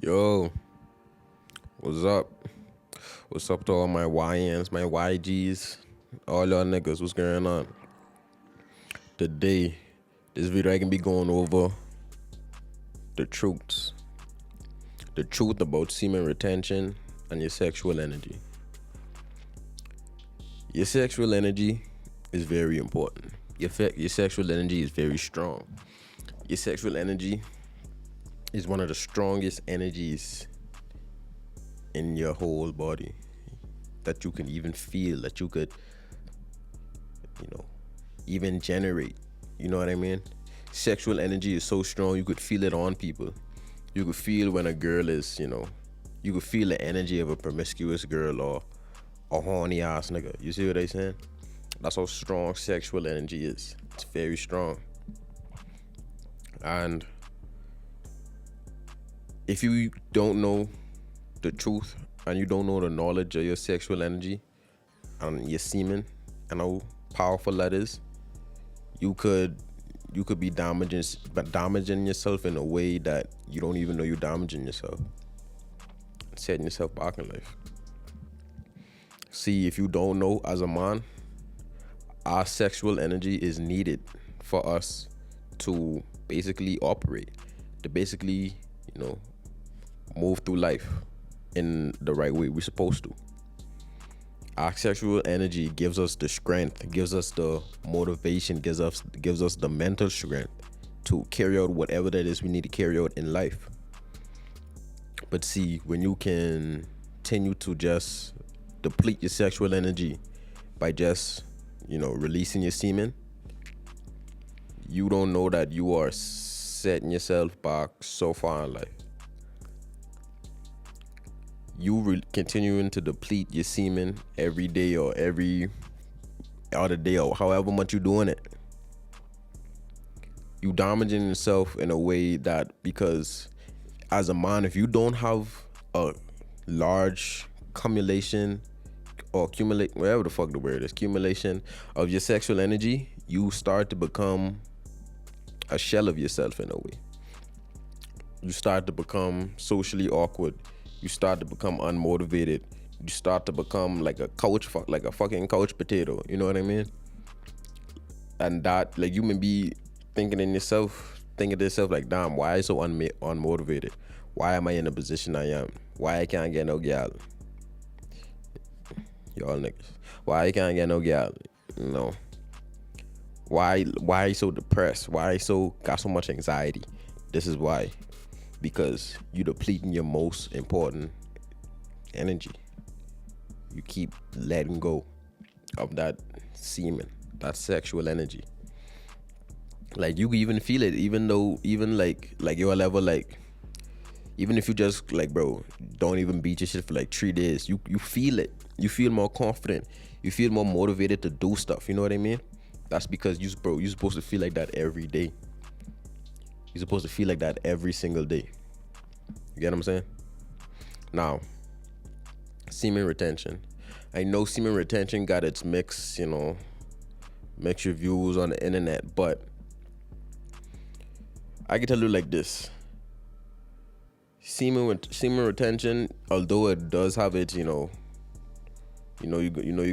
Yo, what's up? What's up to all my YNs, my YGs, all y'all niggas? What's going on? Today, this video I can be going over the truths. The truth about semen retention and your sexual energy. Your sexual energy is very important. Your sexual energy is very strong. Your sexual energy is one of the strongest energies in your whole body that you can even feel, that you could, even generate. You know what I mean? Sexual energy is so strong, you could feel it on people. You could feel when a girl is, you could feel the energy of a promiscuous girl or a horny ass nigga. You see what I'm saying? That's how strong sexual energy is. It's very strong. And if you don't know the truth and you don't know the knowledge of your sexual energy and your semen and how powerful that is, you could be damaging yourself in a way that you don't even know you're damaging yourself, setting yourself back in life. See, if you don't know, as a man, our sexual energy is needed for us to basically operate, to basically, move through life in the right way we're supposed to. Our sexual energy gives us the strength, gives us the motivation, gives us the mental strength to carry out whatever that is we need to carry out in life. But see, when you continue to just deplete your sexual energy by just, releasing your semen, you don't know that you are setting yourself back so far in life. You continuing to deplete your semen every day or every other day or however much you're doing it, you damaging yourself in a way that, because as a man, if you don't have a large accumulation or accumulate, whatever the fuck the word is, accumulation of your sexual energy, you start to become a shell of yourself in a way. You start to become socially awkward. You start to become unmotivated. You start to become like a fucking couch potato. You know what I mean? And that, like, you may be thinking to yourself like, damn, why am I so unmotivated? Why am I in the position I am? Why I can't get no gal? Y'all niggas. Why I can't get no gal? Why I so depressed? Why I got so much anxiety? This is why. Because you're depleting your most important energy. You keep letting go of that semen, that sexual energy. Like, you even feel it, even your level, like, even if you just, like, bro, don't even beat your shit for like 3 days, you feel it. You feel more confident. You feel more motivated to do stuff. You know what I mean? That's because you're supposed to feel like that every day. You're supposed to feel like that every single day. You get what I'm saying? Now, semen retention. I know semen retention got its mixed reviews on the internet, but I can tell you like this. Semen retention, although it does have its, you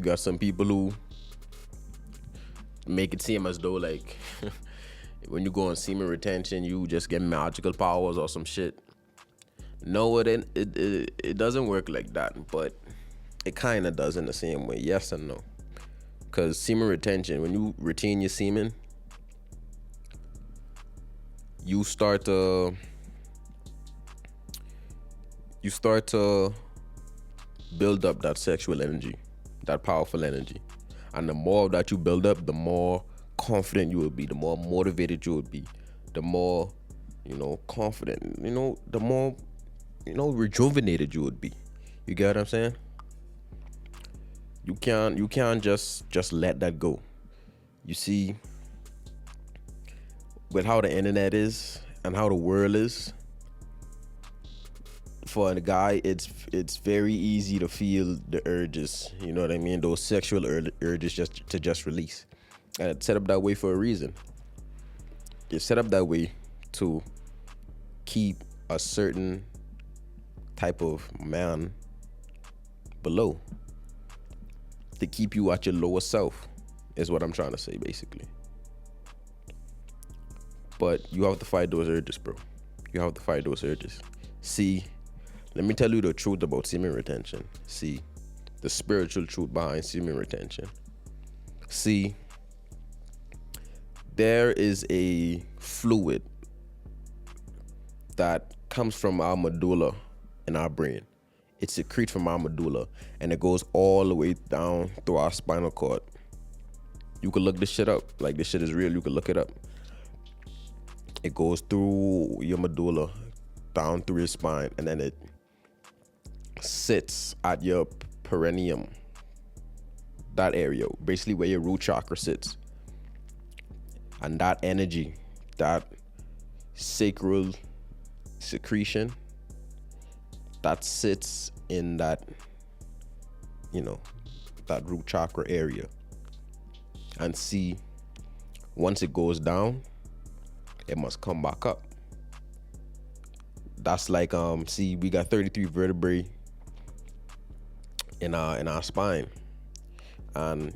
got some people who make it seem as though, like, when you go on semen retention, you just get magical powers or some shit. No, it doesn't work like that, but it kind of does in the same way. Yes and no. Because semen retention, when you retain your semen, you start to build up that sexual energy, that powerful energy. And the more that you build up, the more confident you will be, the more motivated you will be, the more, confident, the more, rejuvenated you would be. You get what I'm saying? You can't just let that go. You see, with how the internet is and how the world is, for a guy, it's very easy to feel the urges, you know what I mean? Those sexual urges just release. And it's set up that way for a reason. It's set up that way to keep a certain type of man below to keep you at your lower self, is what I'm trying to say, basically. But you have to fight those urges, bro. You have to fight those urges. See, let me tell you the truth about semen retention. See, the spiritual truth behind semen retention. See, there is a fluid that comes from our medulla in our brain. It secretes from our medulla, and it goes all the way down through our spinal cord. You can look this shit up. Like, this shit is real. You can look it up. It goes through your medulla, down through your spine, and then it sits at your perineum. That area, basically where your root chakra sits. And that energy, that sacral secretion, that sits in that, that root chakra area. And see, once it goes down, it must come back up. That's like, see, we got 33 vertebrae in our spine. And,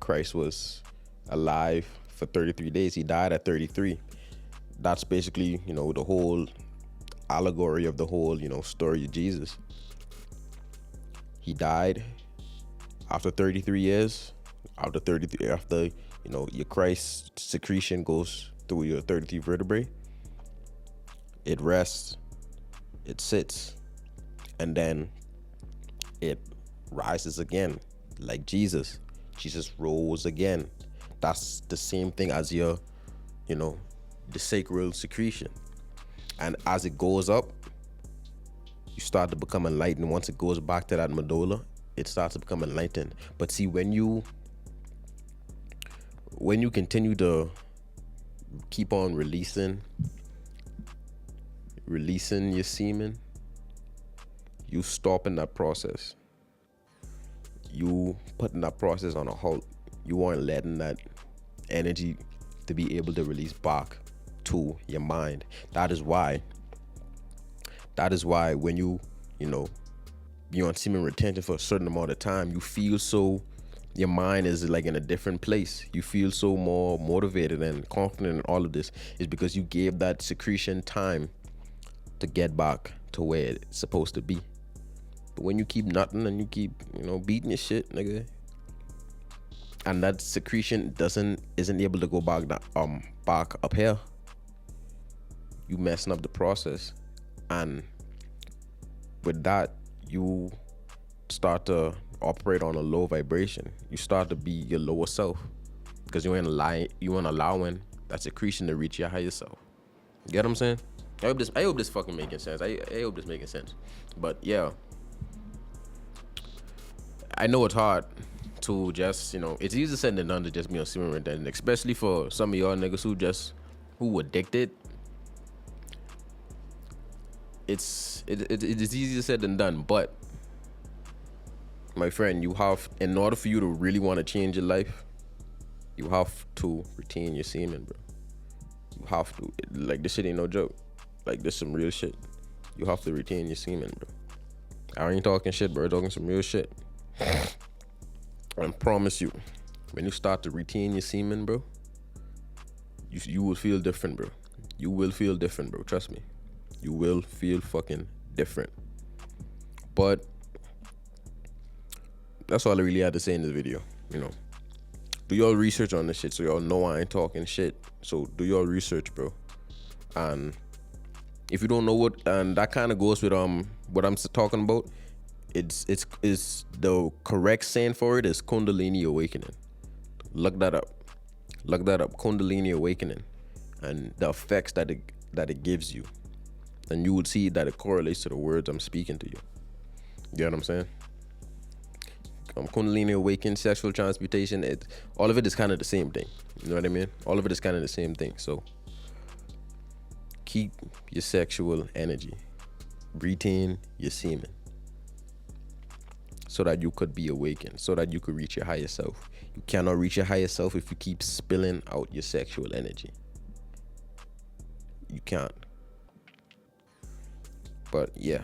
Christ was alive for 33 days. He died at 33. That's basically, the whole allegory of the whole, story of Jesus. He died after 33 years. After your Christ secretion goes through your 33 vertebrae, it rests, it sits, and then it rises again, like Jesus. Jesus rose again. That's the same thing as your, the sacral secretion. And as it goes up, you start to become enlightened. Once it goes back to that medulla, it starts to become enlightened. But see, when you continue to keep on releasing your semen, you stopping that process. You putting that process on a halt. You aren't letting that energy to be able to release back to your mind. That is why when you be on semen retention for a certain amount of time, you feel so, your mind is like in a different place. You feel so more motivated and confident in all of this, is because you gave that secretion time to get back to where it's supposed to be. But when you keep nutting and you keep, beating your shit, nigga, and that secretion isn't able to go back up here, you messing up the process. And with that, you start to operate on a low vibration. You start to be your lower self, because you ain't allowing that secretion to reach your higher self. You get what I'm saying? I hope this fucking making sense. I hope this making sense. But yeah, I know it's hard to just, it's easier said than done to just be on semen retention, especially for some of y'all niggas who addicted. It's easier said than done, but my friend, in order for you to really want to change your life, you have to retain your semen, bro. You have to. Like, this shit ain't no joke. Like, this some real shit. You have to retain your semen, bro. I ain't talking shit, bro. I'm talking some real shit. I promise you, when you start to retain your semen, bro, you will feel different, bro. You will feel different, bro. Trust me. You will feel fucking different. But that's all I really had to say in this video. Do y'all research on this shit, so y'all know I ain't talking shit. So do y'all research, bro. And if you don't know what, and that kind of goes with what I'm talking about, it's the correct saying for it is kundalini awakening. Look that up. Kundalini awakening, and the effects that it gives you, and you would see that it correlates to the words I'm speaking to you. You know what I'm saying? Kundalini awakening, sexual transmutation, all of it is kind of the same thing. You know what I mean? All of it is kind of the same thing. So keep your sexual energy, retain your semen, so that you could be awakened, so that you could reach your higher self. You cannot reach your higher self if you keep spilling out your sexual energy. You can't. But yeah,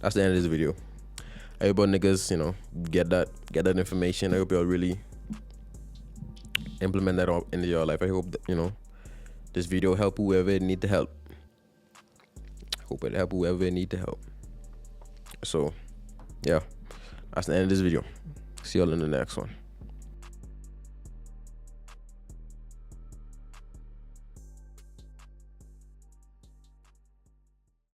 that's the end of this video. I hope y'all niggas, get that information. I hope y'all really implement that into your life. I hope that, this video help whoever it need to help. Hope it help whoever it need to help. So, yeah, that's the end of this video. See y'all in the next one.